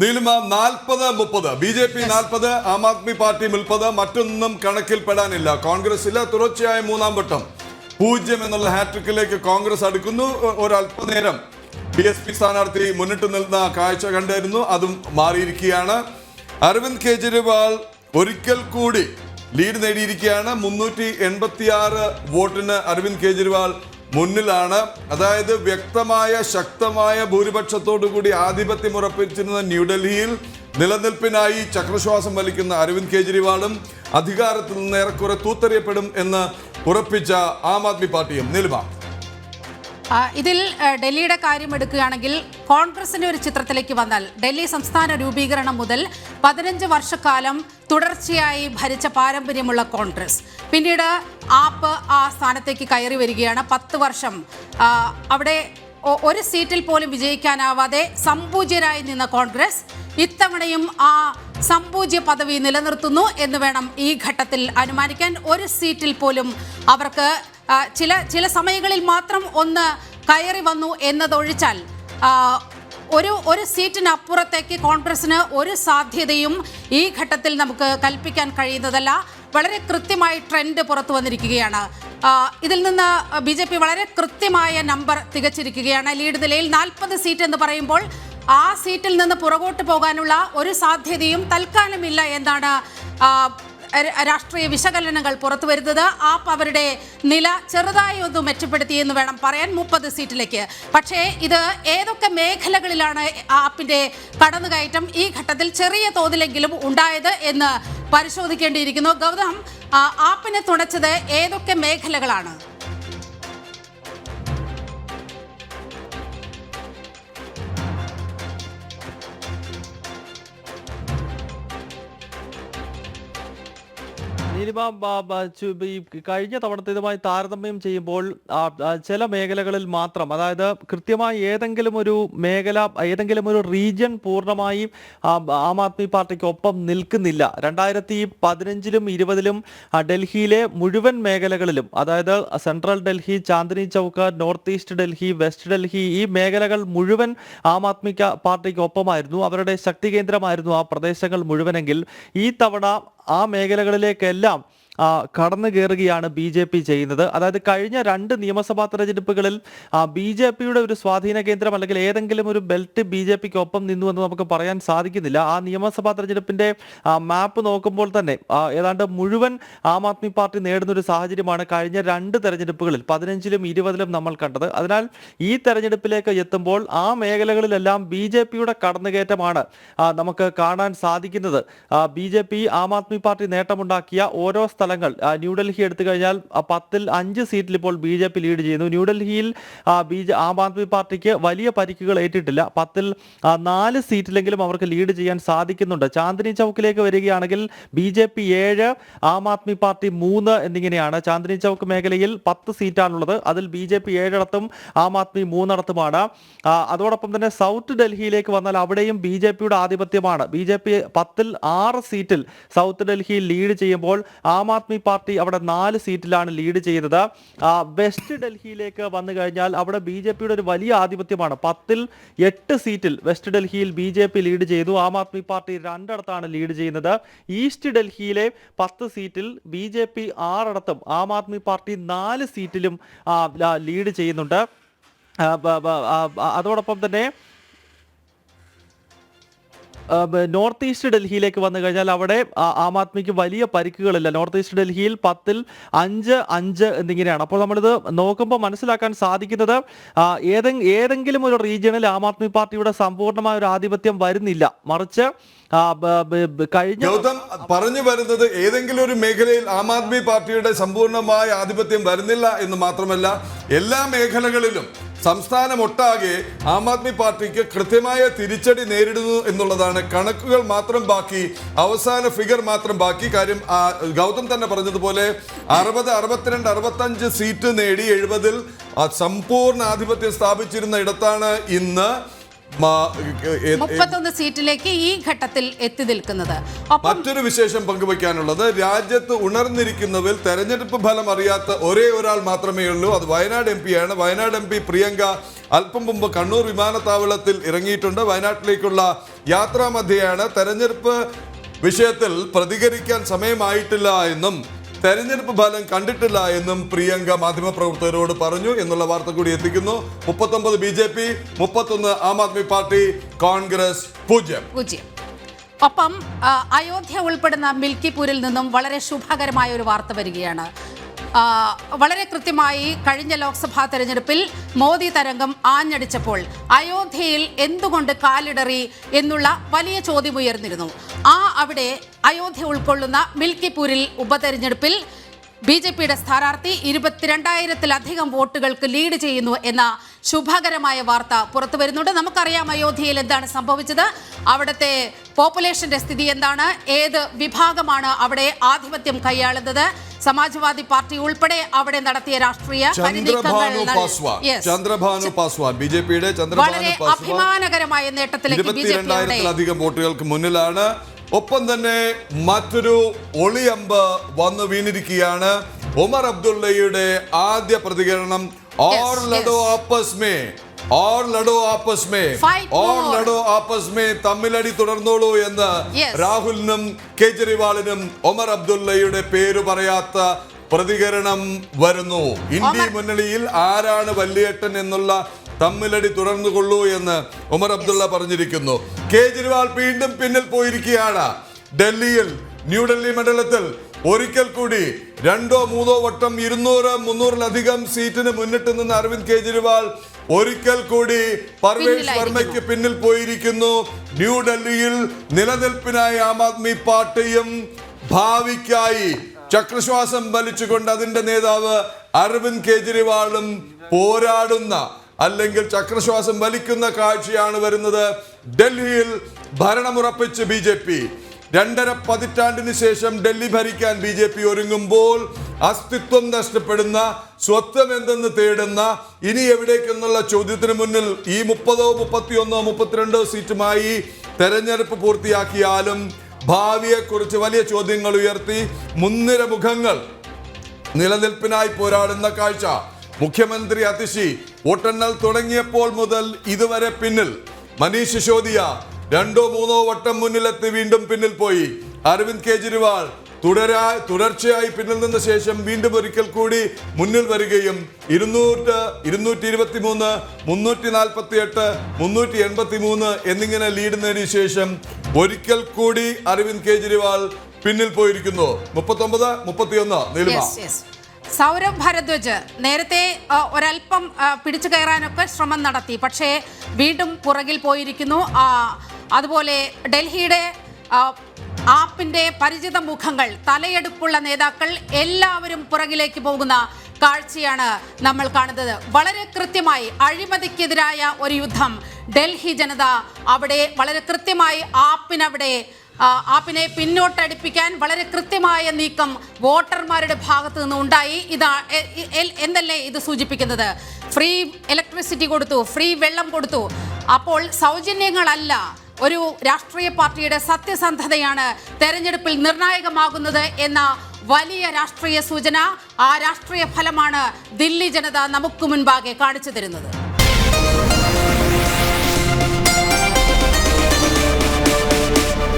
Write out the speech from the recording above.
നീലിമ 40-30 BJP 40, Aam Aadmi party 30, മറ്റൊന്നും കണക്കിൽപ്പെടാനില്ല. കോൺഗ്രസിലെ തുടർച്ചയായ മൂന്നാം വട്ടം 0 എന്നുള്ള ഹാട്രിക്കിലേക്ക് കോൺഗ്രസ് അടുക്കുന്നു. ഒരല്പനേരം BSP സ്ഥാനാർത്ഥി മുന്നിട്ട് നിൽക്കുന്ന കാഴ്ച കണ്ടായിരുന്നു, അതും മാറിയിരിക്കുകയാണ്. അരവിന്ദ് കെജ്രിവാൾ ഒരിക്കൽ കൂടി ലീഡ് നേടിയിരിക്കുകയാണ്. 386 വോട്ടിന് അരവിന്ദ് കെജ്രിവാൾ മുന്നിലാണ്. അതായത് വ്യക്തമായ ശക്തമായ ഭൂരിപക്ഷത്തോടു കൂടി ആധിപത്യം ഉറപ്പിച്ചിരുന്ന ന്യൂഡൽഹിയിൽ നിലനിൽപ്പിനായി ചക്രശ്വാസം വലിക്കുന്ന അരവിന്ദ് കെജ്രിവാളും അധികാരത്തിൽ നിന്ന് ഏറെക്കുറെ തൂത്തെറിയപ്പെടും എന്ന് ഉറപ്പിച്ച ആം ആദ്മി പാർട്ടിയും. നിൽമ, ഇതിൽ ഡൽഹിയുടെ കാര്യം എടുക്കുകയാണെങ്കിൽ കോൺഗ്രസിന്റെ ഒരു ചിത്രത്തിലേക്ക് വന്നാൽ ഡൽഹി സംസ്ഥാന രൂപീകരണം മുതൽ 15 വർഷക്കാലം തുടർച്ചയായി ഭരിച്ച പാരമ്പര്യമുള്ള കോൺഗ്രസ് പിന്നീട് ആപ്പ് ആ സ്ഥാനത്തേക്ക് കയറി വരികയാണ്. 10 വർഷം അവിടെ ഒരു സീറ്റിൽ പോലും വിജയിക്കാനാവാതെ സംപൂജ്യരായി നിന്ന കോൺഗ്രസ് ഇത്തവണയും ആ സംപൂജ്യ പദവി നിലനിർത്തുന്നു എന്ന് വേണം ഈ ഘട്ടത്തിൽ അനുമാനിക്കാൻ. ഒരു സീറ്റിൽ പോലും അവർക്ക് ചില സമയങ്ങളിൽ മാത്രം ഒന്ന് കയറി വന്നു എന്നതൊഴിച്ചാൽ ഒരു സീറ്റിനപ്പുറത്തേക്ക് കോൺഗ്രസിന് ഒരു സാധ്യതയും ഈ ഘട്ടത്തിൽ നമുക്ക് കൽപ്പിക്കാൻ കഴിയുന്നതല്ല. വളരെ കൃത്യമായി ട്രെൻഡ് പുറത്തു വന്നിരിക്കുകയാണ്. ഇതിൽ നിന്ന് BJP വളരെ കൃത്യമായ നമ്പർ തികച്ചിരിക്കുകയാണ്. ലീഡ് നിലയിൽ 40 സീറ്റ് എന്ന് പറയുമ്പോൾ ആ സീറ്റിൽ നിന്ന് പുറകോട്ട് പോകാനുള്ള ഒരു സാധ്യതയും തൽക്കാലമില്ല എന്നാണ് രാഷ്ട്രീയ വിശകലനങ്ങൾ പുറത്തു വരുന്നത്. ആപ്പ് അവരുടെ നില ചെറുതായി ഒന്ന് മെച്ചപ്പെടുത്തിയെന്ന് വേണം പറയാൻ 30 സീറ്റിലേക്ക്. പക്ഷേ ഇത് ഏതൊക്കെ മേഖലകളിലാണ് ആപ്പിന്റെ കടന്നുകയറ്റം ഈ ഘട്ടത്തിൽ ചെറിയ തോതിലെങ്കിലും ഉണ്ടായത് എന്ന് പരിശോധിക്കേണ്ടിയിരിക്കുന്നു. ഗൗതം, ആപ്പിനെ തുണച്ചത് ഏതൊക്കെ മേഖലകളാണ്? കഴിഞ്ഞ തവണത്തേതുമായി താരതമ്യം ചെയ്യുമ്പോൾ ചില മേഖലകളിൽ മാത്രം, അതായത് കൃത്യമായി ഏതെങ്കിലും ഒരു മേഖല, ഏതെങ്കിലും ഒരു റീജിയൻ പൂർണ്ണമായും ആം ആദ്മി പാർട്ടിക്കൊപ്പം നിൽക്കുന്നില്ല. 2015-ലും 20-ലും ഡൽഹിയിലെ മുഴുവൻ മേഖലകളിലും, അതായത് central Delhi, Chandni Chowk, north east Delhi, west Delhi, ഈ മേഖലകൾ മുഴുവൻ ആം ആദ്മി പാർട്ടിക്കൊപ്പമായിരുന്നു. അവരുടെ ശക്തി കേന്ദ്രമായിരുന്നു ആ പ്രദേശങ്ങൾ മുഴുവനെങ്കിൽ ഈ തവണ ആ മേഖലകളിലേക്കെല്ലാം കടന്നു കയറുകയാണ് BJP ചെയ്യുന്നത്. അതായത് കഴിഞ്ഞ 2 നിയമസഭാ തെരഞ്ഞെടുപ്പുകളിൽ BJPയുടെ ഒരു സ്വാധീന കേന്ദ്രം അല്ലെങ്കിൽ ഏതെങ്കിലും ഒരു ബെൽറ്റ് BJPക്ക് ഒപ്പം നിന്നു എന്ന് നമുക്ക് പറയാൻ സാധിക്കുന്നില്ല. ആ നിയമസഭാ തെരഞ്ഞെടുപ്പിന്റെ മാപ്പ് നോക്കുമ്പോൾ തന്നെ ഏതാണ്ട് മുഴുവൻ ആം ആദ്മി പാർട്ടി നേടുന്നൊരു സാഹചര്യമാണ് കഴിഞ്ഞ 2 തെരഞ്ഞെടുപ്പുകളിൽ 15-ലും 20-ലും നമ്മൾ കണ്ടത്. അതിനാൽ ഈ തെരഞ്ഞെടുപ്പിലേക്ക് എത്തുമ്പോൾ ആ മേഖലകളിലെല്ലാം BJPയുടെ കടന്നുകയറ്റമാണ് നമുക്ക് കാണാൻ സാധിക്കുന്നത്. BJP ആം ആദ്മി പാർട്ടി നേട്ടമുണ്ടാക്കിയ ഓരോ സ്ഥലങ്ങൾ ന്യൂഡൽഹി എടുത്തു കഴിഞ്ഞാൽ 10-ൽ 5 സീറ്റിൽ ഇപ്പോൾ BJP ലീഡ് ചെയ്യുന്നു. ന്യൂഡൽഹിയിൽ ആം ആദ്മി പാർട്ടിക്ക് വലിയ പരിക്കുകൾ ഏറ്റിട്ടില്ല. 10-ൽ 4 സീറ്റിലെങ്കിലും അവർക്ക് ലീഡ് ചെയ്യാൻ സാധിക്കുന്നുണ്ട്. ചാന്ദിനി ചൗക്കിലേക്ക് വരികയാണെങ്കിൽ BJP 7, ആം ആദ്മി പാർട്ടി 3 എന്നിങ്ങനെയാണ്. ചാന്ദിനി ചൗക്ക് മേഖലയിൽ 10 സീറ്റാണുള്ളത്. അതിൽ BJP 7 ആം ആദ്മി 3 അതോടൊപ്പം തന്നെ സൗത്ത് ഡൽഹിയിലേക്ക് വന്നാൽ അവിടെയും BJPയുടെ ആധിപത്യമാണ്. BJP 10-ൽ 6 സീറ്റിൽ സൗത്ത് ഡൽഹിയിൽ ലീഡ് ചെയ്യുമ്പോൾ ആം ആദ്മി പാർട്ടി അവിടെ 4 സീറ്റിലാണ് ലീഡ് ചെയ്തത്. വെസ്റ്റ് ഡൽഹിയിലേക്ക് വന്നു കഴിഞ്ഞാൽ അവിടെ BJPയുടെ ഒരു വലിയ ആധിപത്യമാണ്. 10-ൽ 8 സീറ്റിൽ വെസ്റ്റ് ഡൽഹിയിൽ BJP ലീഡ് ചെയ്തു. ആം ആദ്മി പാർട്ടി 2 ലീഡ് ചെയ്യുന്നത്. ഈസ്റ്റ് ഡൽഹിയിലെ 10 സീറ്റിൽ BJP 6 ആം ആദ്മി പാർട്ടി 4 സീറ്റിലും ലീഡ് ചെയ്യുന്നുണ്ട്. അതോടൊപ്പം തന്നെ നോർത്ത് ഈസ്റ്റ് ഡൽഹിയിലേക്ക് വന്നു കഴിഞ്ഞാൽ അവിടെ ആം ആദ്മിക്ക് വലിയ പരിക്കുകളില്ല. നോർത്ത് ഈസ്റ്റ് ഡൽഹിയിൽ 10-ൽ 5 എന്നിങ്ങനെയാണ്. അപ്പോൾ നമ്മളിത് നോക്കുമ്പോൾ മനസ്സിലാക്കാൻ സാധിക്കുന്നത് ഏതെങ്കിലും ഒരു റീജിയണിൽ ആം ആദ്മി പാർട്ടിയുടെ സമ്പൂർണ്ണമായ ഒരു ആധിപത്യം വരുന്നില്ല. മറിച്ച് ഗൗതം പറഞ്ഞു വരുന്നത് ഏതെങ്കിലും ഒരു മേഖലയിൽ ആം ആദ്മി പാർട്ടിയുടെ സമ്പൂർണമായ ആധിപത്യം വരുന്നില്ല എന്ന് മാത്രമല്ല, എല്ലാ മേഖലകളിലും സംസ്ഥാനമൊട്ടാകെ ആം ആദ്മി പാർട്ടിക്ക് കൃത്യമായ തിരിച്ചടി നേരിടുന്നു എന്നുള്ളതാണ്. കണക്കുകൾ മാത്രം ബാക്കി, അവസാന ഫിഗർ മാത്രം ബാക്കി. കാര്യം ഗൗതം തന്നെ പറഞ്ഞതുപോലെ 60, 62, 65 സീറ്റ് നേടി 70-ൽ സമ്പൂർണ്ണ ആധിപത്യം സ്ഥാപിച്ചിരുന്ന ഇടത്താണ് ഇന്ന് 31 സീറ്റിലേക്ക് ഈ ഘട്ടത്തിൽ എത്തി നിൽക്കുന്നത്. മറ്റൊരു വിശേഷം പങ്കുവയ്ക്കാനുള്ളത്, രാജ്യത്ത് ഉണർന്നിരിക്കുന്നതിൽ തെരഞ്ഞെടുപ്പ് ഫലം അറിയാത്ത ഒരേ ഒരാൾ മാത്രമേ ഉള്ളൂ. അത് വയനാട് MP ആണ്. വയനാട് MP പ്രിയങ്ക അല്പം മുമ്പ് കണ്ണൂർ വിമാനത്താവളത്തിൽ ഇറങ്ങിയിട്ടുണ്ട്. വയനാട്ടിലേക്കുള്ള യാത്രാമധ്യയാണ്. തെരഞ്ഞെടുപ്പ് വിഷയത്തിൽ പ്രതികരിക്കാൻ സമയമായിട്ടില്ല എന്നും തെരഞ്ഞെടുപ്പ് ഫലം കണ്ടിട്ടില്ല എന്നും പ്രിയങ്ക മാധ്യമപ്രവർത്തകരോട് പറഞ്ഞു എന്നുള്ള വാർത്ത കൂടി എത്തിക്കുന്നു. 39 BJP, 31 ആം ആദ്മി പാർട്ടി, കോൺഗ്രസ് 0. ഒപ്പം അയോധ്യ ഉൾപ്പെടുന്ന മിൽക്കിപൂരിൽ നിന്നും വളരെ ശുഭകരമായ ഒരു വാർത്ത വരികയാണ്. വളരെ കൃത്യമായി കഴിഞ്ഞ ലോക്സഭാ തെരഞ്ഞെടുപ്പിൽ മോദി തരംഗം ആഞ്ഞടിച്ചപ്പോൾ അയോധ്യയിൽ എന്തുകൊണ്ട് കാലിടറി എന്നുള്ള വലിയ ചോദ്യം ഉയർന്നിരുന്നു. അവിടെ അയോധ്യ ഉൾക്കൊള്ളുന്ന മിൽക്കിപൂരിൽ ഉപതെരഞ്ഞെടുപ്പിൽ BJPയുടെ സ്ഥാനാർത്ഥി 22,000-ലധികം വോട്ടുകൾക്ക് ലീഡ് ചെയ്യുന്നു എന്ന ശുഭകരമായ വാർത്ത പുറത്തു വരുന്നുണ്ട്. നമുക്കറിയാം അയോധ്യയിൽ എന്താണ് സംഭവിച്ചത്, അവിടുത്തെ പോപ്പുലേഷന്റെ സ്ഥിതി എന്താണ്, ഏത് വിഭാഗമാണ് അവിടെ ആധിപത്യം കൈയാളുന്നത്. സമാജ്വാദി പാർട്ടി ഉൾപ്പെടെ അവിടെ നടത്തിയ രാഷ്ട്രീയ വളരെ അഭിമാനകരമായ നേട്ടത്തിലേക്ക് 22,000-ലധികം വോട്ടുകൾക്ക് മുന്നിലാണ്. ഒപ്പം തന്നെ മറ്റൊരു ഒളിയമ്പ് വന്നു വീണിരിക്കുകയാണ്. ഒമർ അബ്ദുള്ളയുടെ ആദ്യ പ്രതികരണം और लड़ो आपस में തമ്മിലടി തുടർന്നോളൂ എന്ന് രാഹുലിനും കേജ്രിവാളിനും ഒമർ അബ്ദുള്ളയുടെ പേര് പറയാത്ത പ്രതികരണം വരുന്നു. ഇന്ത്യ മുന്നണിയിൽ ആരാണ് വല്യേട്ടൻ എന്നുള്ള തമ്മിലടി തുടർന്നുകൊള്ളൂ എന്ന് ഒമർ അബ്ദുള്ള പറഞ്ഞിരിക്കുന്നു. കേജ്രിവാൾ വീണ്ടും പിന്നിൽ പോയിരിക്കുകയാണ്. ഡൽഹിയിൽ ന്യൂഡൽഹി മണ്ഡലത്തിൽ ഒരിക്കൽ കൂടി 2-3 വട്ടം 200-300-ലധികം സീറ്റിന് മുന്നിട്ട് നിന്ന് അരവിന്ദ് കേജ്രിവാൾ ഒരിക്കൽ കൂടി പർവേഷ് വർമ്മയ്ക്ക് പിന്നിൽ പോയിരിക്കുന്നു. ന്യൂഡൽഹിയിൽ നിലനിൽപ്പിനായി ആം ആദ്മി പാർട്ടിയും ഭാവിക്കായി ചക്രശ്വാസം വലിച്ചുകൊണ്ട് അതിന്റെ നേതാവ് അരവിന്ദ് കേജ്രിവാളും പോരാടുന്ന അല്ലെങ്കിൽ ചക്രശ്വാസം വലിക്കുന്ന കാഴ്ചയാണ് വരുന്നത്. ഡൽഹിയിൽ ഭരണമുറപ്പിച്ച് BJP 2.5 പതിറ്റാണ്ടിന് ശേഷം ഡൽഹി ഭരിക്കാൻ BJP ഒരുങ്ങുമ്പോൾ അസ്തിത്വം നഷ്ടപ്പെടുന്ന, സ്വത്വം എന്തെന്ന് തേടുന്ന, ഇനി എവിടേക്കെന്നുള്ള ചോദ്യത്തിന് മുന്നിൽ ഈ 30, 31, 32 സീറ്റുമായി തെരഞ്ഞെടുപ്പ് പൂർത്തിയാക്കിയാലും ഭാവിയെക്കുറിച്ച് വലിയ ചോദ്യങ്ങൾ ഉയർത്തി മുൻനിര മുഖങ്ങൾ നിലനിൽപ്പിനായി പോരാടുന്ന കാഴ്ച. മുഖ്യമന്ത്രി അതിഷി വോട്ടെണ്ണൽ തുടങ്ങിയപ്പോൾ മുതൽ ഇതുവരെ പിന്നിൽ. മനീഷ് സിസോദിയ 2-3 വട്ടം മുന്നിലെത്തി വീണ്ടും പിന്നിൽ പോയി. അരവിന്ദ് കേജ്രിവാൾ തുടർച്ചയായി പിന്നിൽ നിന്ന ശേഷം വീണ്ടും ഒരിക്കൽ കൂടി മുന്നിൽ വരികയും 200, 223, 348, 383 എന്നിങ്ങനെ ലീഡ് നേടിയ ശേഷം ഒരിക്കൽ കൂടി അരവിന്ദ് കേജ്രിവാൾ പിന്നിൽ പോയിരിക്കുന്നു. 39, 31 നീലിമ. സൗരഭ് ഭരദ്വാജ് നേരത്തെ ഒരൽപ്പം പിടിച്ചു കയറാനൊക്കെ ശ്രമം നടത്തി, പക്ഷേ വീണ്ടും പുറകിൽ പോയിരിക്കുന്നു. അതുപോലെ ഡൽഹിയുടെ ആപ്പിന്റെ പരിചിത മുഖങ്ങൾ, തലയെടുപ്പുള്ള നേതാക്കൾ എല്ലാവരും പുറകിലേക്ക് പോകുന്ന കാഴ്ചയാണ് നമ്മൾ കാണുന്നത്. വളരെ കൃത്യമായി അഴിമതിക്കെതിരായ ഒരു യുദ്ധം ഡൽഹി ജനത അവിടെ വളരെ കൃത്യമായി ആപ്പിനെ പിന്നോട്ടടിപ്പിക്കാൻ വളരെ കൃത്യമായ നീക്കം വോട്ടർമാരുടെ ഭാഗത്തു നിന്ന് ഉണ്ടായി. എന്നല്ലേ ഇത് സൂചിപ്പിക്കുന്നത്? ഫ്രീ ഇലക്ട്രിസിറ്റി കൊടുത്തു, ഫ്രീ വെള്ളം കൊടുത്തു. അപ്പോൾ സൗജന്യങ്ങളല്ല, ഒരു രാഷ്ട്രീയ പാർട്ടിയുടെ സത്യസന്ധതയാണ് തെരഞ്ഞെടുപ്പിൽ നിർണായകമാകുന്നത് എന്ന വലിയ രാഷ്ട്രീയ സൂചന, ആ രാഷ്ട്രീയ ഫലമാണ് ദില്ലി ജനത നമുക്ക് മുൻപാകെ കാണിച്ചു തരുന്നത്.